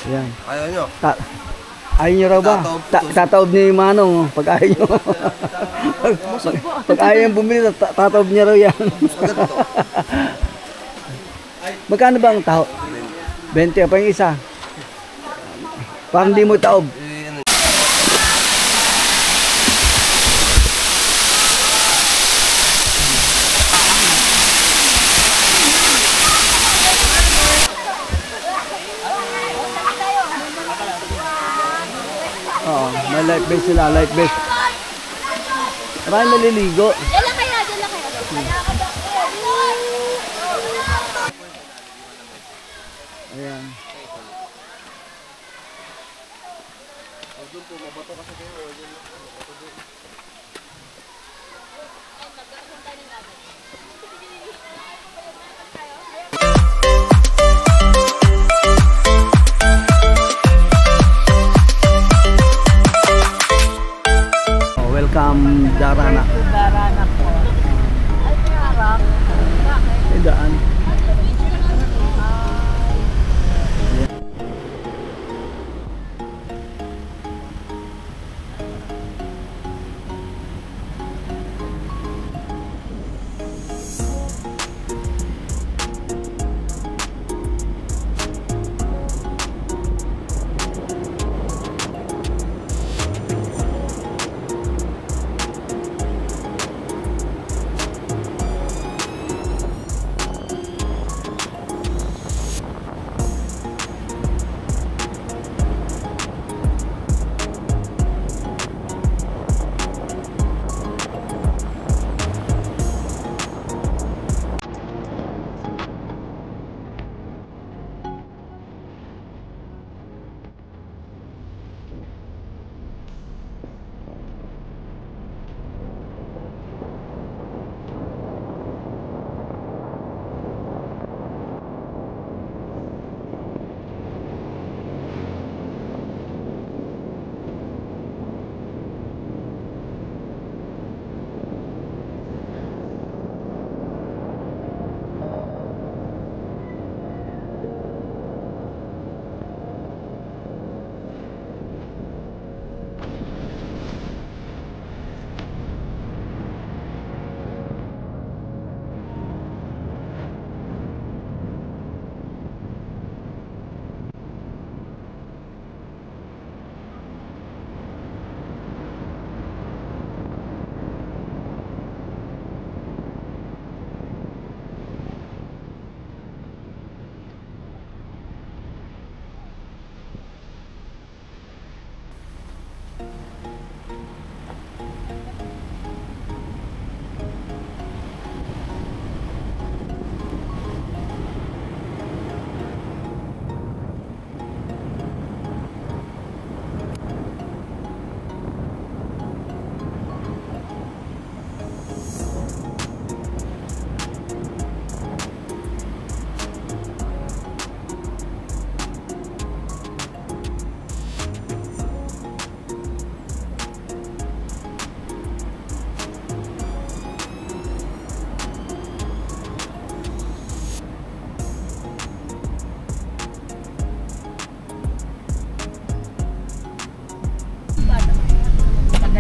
Yan. Ayaw nyo? Ayaw nyo raw ba? Tataob niyo yung manong pag ayaw nyo. Pag ayaw bumili, tataob niya raw yan. Magkano ba ang taho? 20 pa yung isa. Parang di mo taob. Oo, may life vest sila, life vest. Maraming naliligo. Diyan lang kayo, diyan lang kayo. Ayan. Welcome Darana. Darana po. Ay, harap. Bakit? Ay, daan.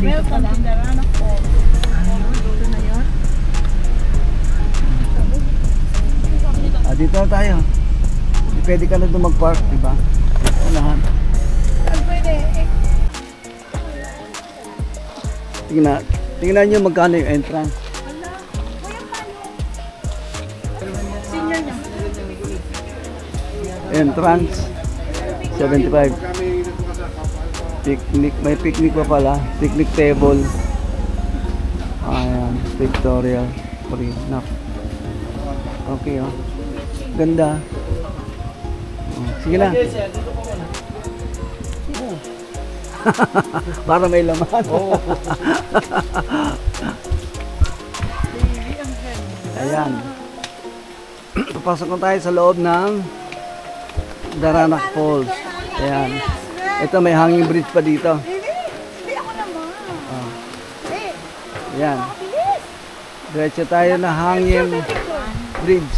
Welcome to Darana po. Ito na yun. Dito na tayo. Pwede ka na doon mag-park, diba? Unahan. Pwede. Tingnan nyo magkano yung entrance. Senior niya. Entrance 75. Picnic, may picnic pa pala. Picnic table. Ayan, pictorial. Free. Okay, oh. Ganda. Oh, sige na. Para may laman. Ayan. Papasok na tayo sa loob ng Darana Falls. Ayan. Ito may hanging bridge pa dito. Hindi ako naman. Oh. Ayan. Diretso tayo na hanging bridge.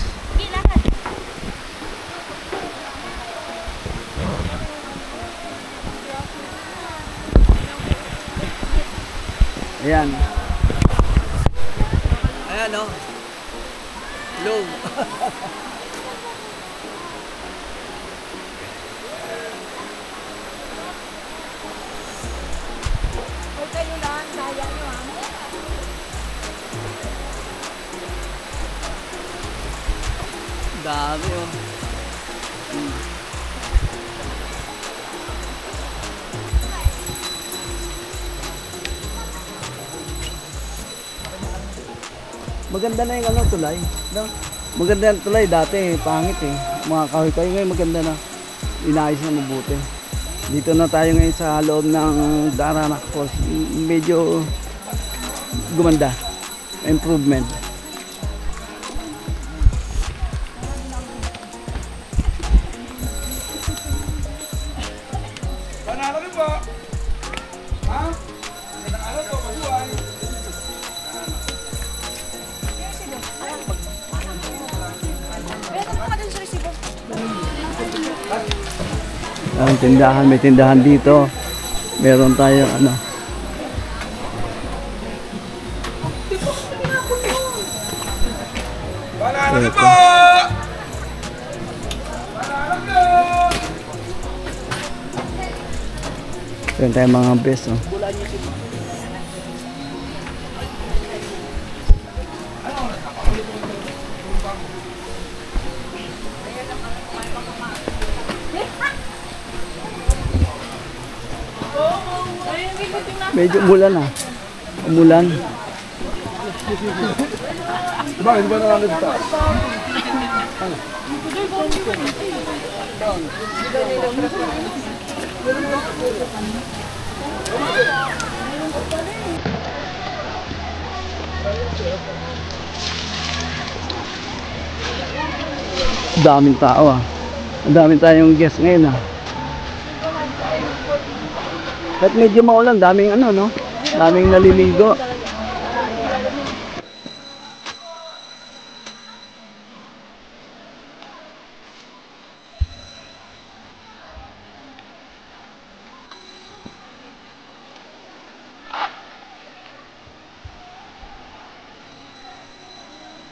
Ayan. Ayan o. Low. Huwag kayo lang, kaya nyo ah. Dami oh. Maganda na yung ano, tulay. No? Maganda yung tulay dati, pangit eh. Mga kahoy-kahoy ngayon maganda na. Inayos na mabuti. Dito na tayo ngayon sa loob ng Daranac Falls. Medyo gumanda. Improvement. Panalo rin po. Ha? Panalo po, mabuhay. Ang tindahan, may tindahan dito. Meron tayo ano. Panalo rin po. Panalo po. Meron tayo mga beso. Medyo umulan ah. Umulan. Bakit ba nalang ito? Daming tao ah. Ang daming tayong guest ngayon ah. Kahit medyo maulan, daming ano no? Daming naliligo.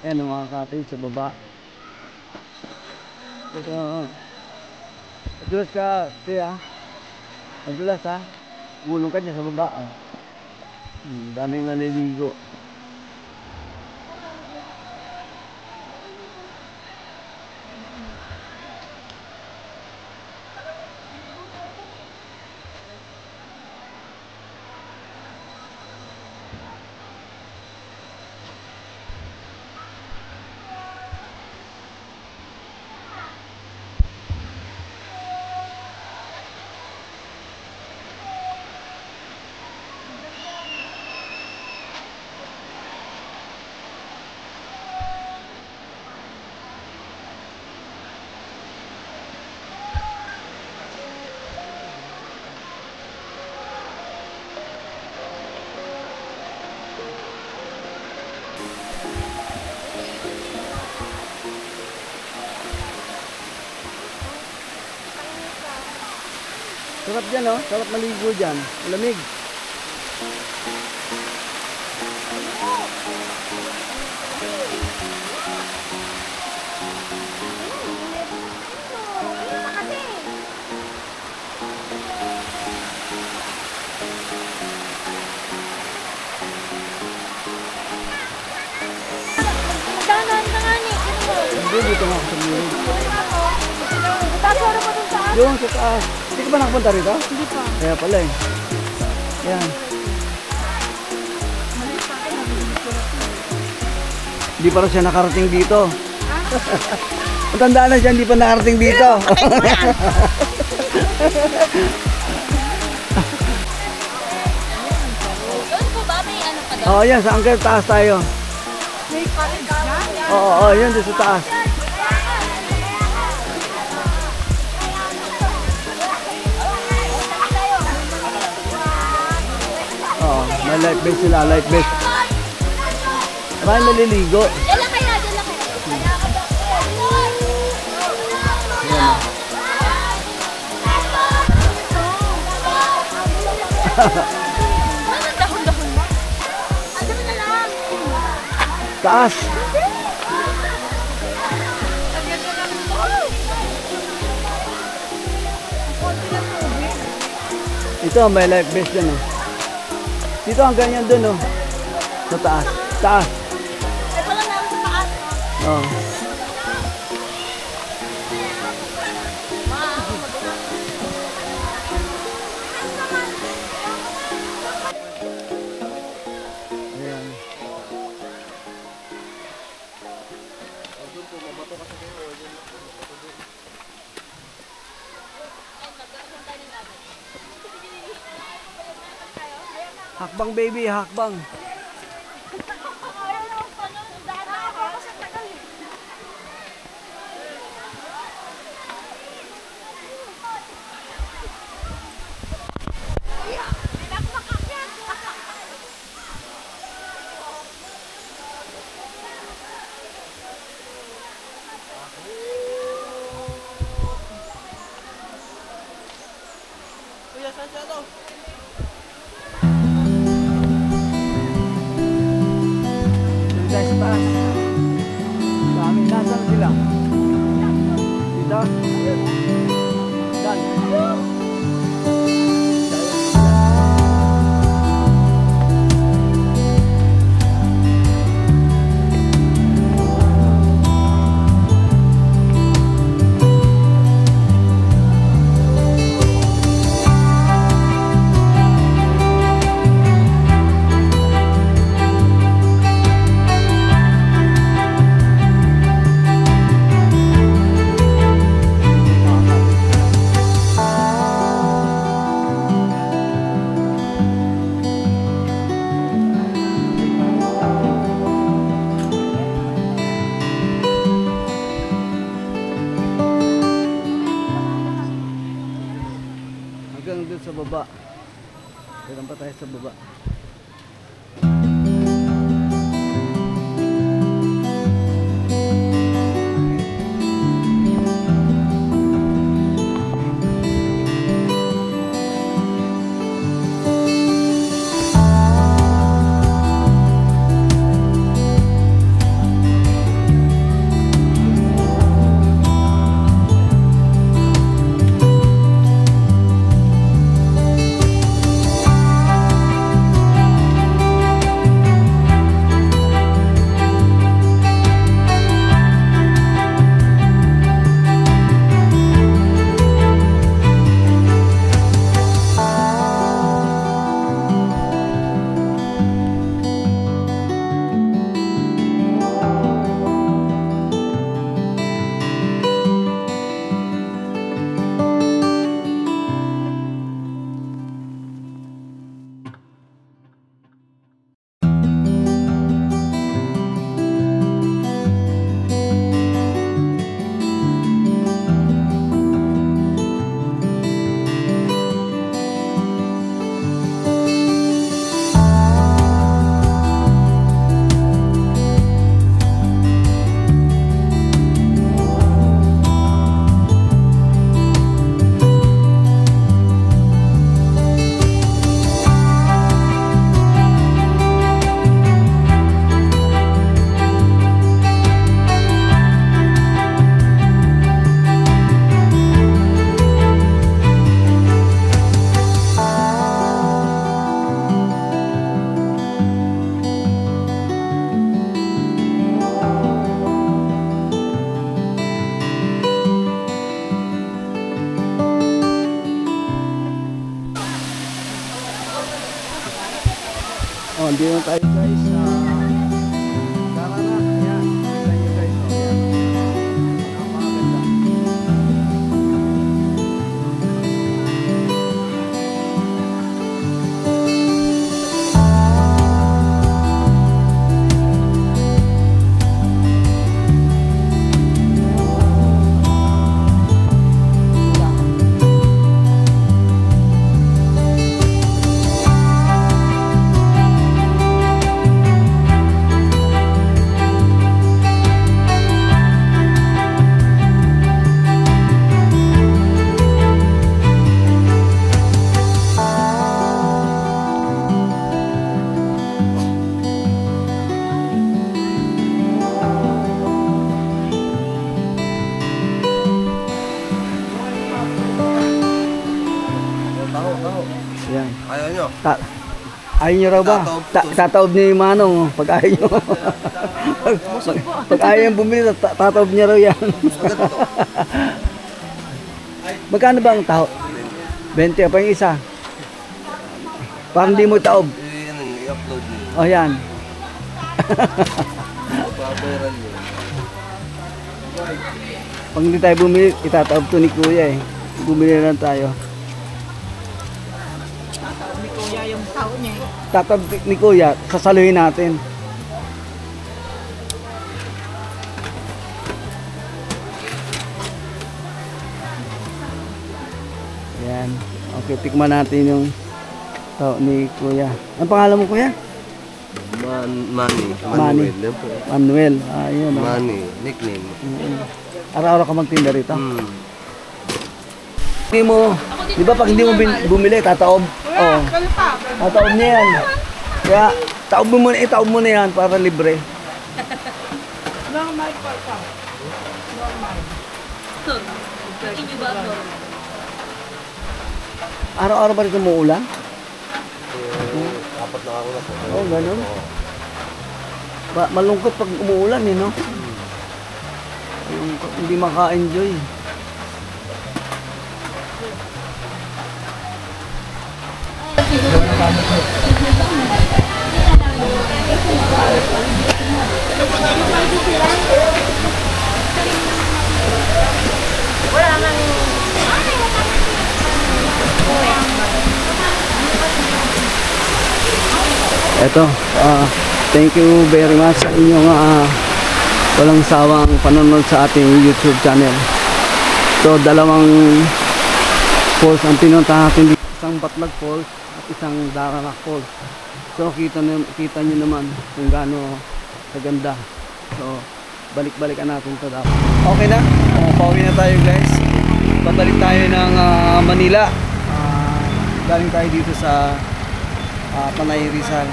Ayan ang mga cottage sa baba. Ito. Madulas ka, tiya. Madulas ha. Gulong ka dyan sa baba. Oh. Daming naliligo. Sarap dyan oh, sarap maligo dyan. Malamig. Dahan-dahan ka nga ni. Hindi, dito nga ako sa murid. Tapos mo dun saan? Doon sa taas. Hindi ka ba nakapunta rito? Hindi pa. Kaya pala eh. Yan. Hindi pa rin siya nakarating dito. Matandaan na siya, hindi pa nakarating dito. Doon po ba may ano ka doon? Oo, yan. Sa angker, taas tayo. May cottage na? Oo, yan. Doon sa taas. Oo, may life vest sila. Life vest. Maraming naliligo. Diyan lang kaya, diyan lang kaya. Yan. Ano dahon-dahon mo? Taas. Ito, may life vest dyan, oh. Dito hanggang yan dun, oh. Sa taas. Taas. Ito lang namin sa taas. Oh. Ayan. Hakbang baby, hakbang. Kuya, saan siya to? Dito tayo sa taas. Dami, nasaan sila? Dito? Dan. Hanggang dun sa baba. Kailan pa tayo sa baba? Oh, hindi na tayo guys. Tama na. Ayan. Tignan nyo guys. Oh, ayan. Napakaganda. Ayaw nyo raw ba? Tataob niyo yung manong pag ayaw nyo. Pag ayaw yung bumili, tataob niya raw yan. Magkano ba ang taho? 20 pa yung isa. Parang di mo taob. I-upload niyo. O yan. Papayaran niyo. Pag hindi tayo bumili, itataob to ni Kuya eh. Bumili lang tayo. Ni Kuya yung tao niya eh. Tataob ni Kuya, sasaluhin natin. Yan. Okay, tikman natin yung tao ni Kuya. Ang pangalan mo, Kuya? Manny. Manny. Yan po. Manuel. Ayun. Manny. Nickname. Araw-araw ka magtinda rito. Hindi mo, di ba pag hindi mo bumili, tataob? Oo. Tataob niya yan. Kaya, taob mo na yan para libre. Normal po ito. Normal. Hindi ba ako? Araw-araw ba rito umuulan? Apat na ako na po. Oo, ganun. Malungkot pag umuulan eh, no? Malungkot, hindi maka-enjoy. Eto, thank you very much sa inyong walang sawang panonood sa ating YouTube channel. So, dalawang falls ang pinunta natin dito. Isang Batlag Falls at isang Daranac Falls. So, kita nyo naman kung gaano kaganda. So, balik-balikan natin ito dapat. Okay na, pauwi na tayo guys. Pabalik tayo ng Manila. Galing tayo dito sa Panay Rizal.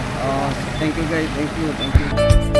Thank you guys, thank you.